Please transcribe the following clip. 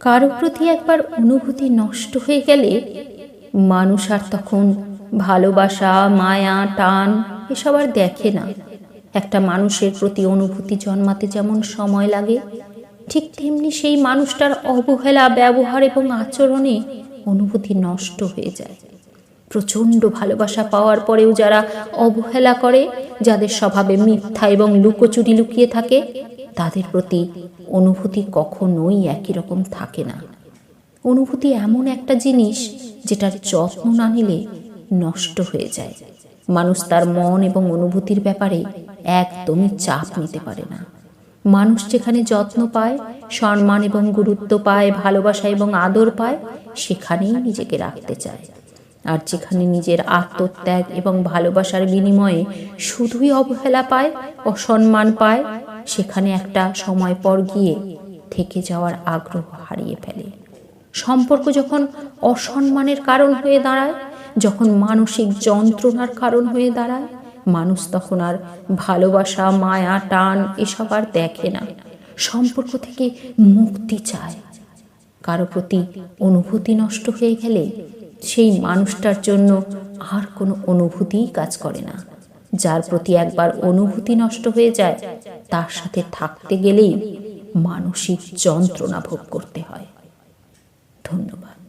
কারো প্রতি একবার অনুভূতি নষ্ট হয়ে গেলে মানুষ আর তখন ভালোবাসা, মায়া, টান এসব আর দেখে না। একটা মানুষের প্রতি অনুভূতি জন্মাতে যেমন সময় লাগে, ঠিক তেমনি সেই মানুষটার অবহেলা, ব্যবহার এবং আচরণে অনুভূতি নষ্ট হয়ে যায়। প্রচণ্ড ভালোবাসা পাওয়ার পরেও যারা অবহেলা করে, যাদের স্বভাবে মিথ্যা এবং লুকোচুরি লুকিয়ে থাকে, তাদের প্রতি অনুভূতি কখনোই একই রকম থাকে না। অনুভূতি এমন একটা জিনিস যেটার যত্ন না নিলে নষ্ট হয়ে যায়। মানুষ তার মন এবং অনুভূতির ব্যাপারে একদমই চাপ নিতে পারে না। মানুষ যেখানে যত্ন পায়, সম্মান এবং গুরুত্ব পায়, ভালোবাসা এবং আদর পায়, সেখানেই নিজেকে রাখতে চায়। আর যেখানে নিজের আত্মত্যাগ এবং ভালোবাসার বিনিময়ে শুধুই অবহেলা পায়, অসম্মান পায়, সেখানে একটা সময় পর গিয়ে থেকে যাওয়ার আগ্রহ হারিয়ে ফেলে। সম্পর্ক যখন অসম্মানের কারণ হয়ে দাঁড়ায়, যখন মানসিক যন্ত্রণার কারণ হয়ে দাঁড়ায়, মানুষ তখন আর ভালোবাসা, মায়া, টান এসব আর দেখে না। সম্পর্ক থেকে মুক্তি চায়। কারো প্রতি অনুভূতি নষ্ট হয়ে গেলে সেই মানুষটার জন্য আর কোনো অনুভূতিই কাজ করে না। যার প্রতি একবার অনুভূতি নষ্ট হয়ে যায়, তার সাথে থাকতে গেলেই মানসিক যন্ত্রণা ভোগ করতে হয়। ধন্যবাদ।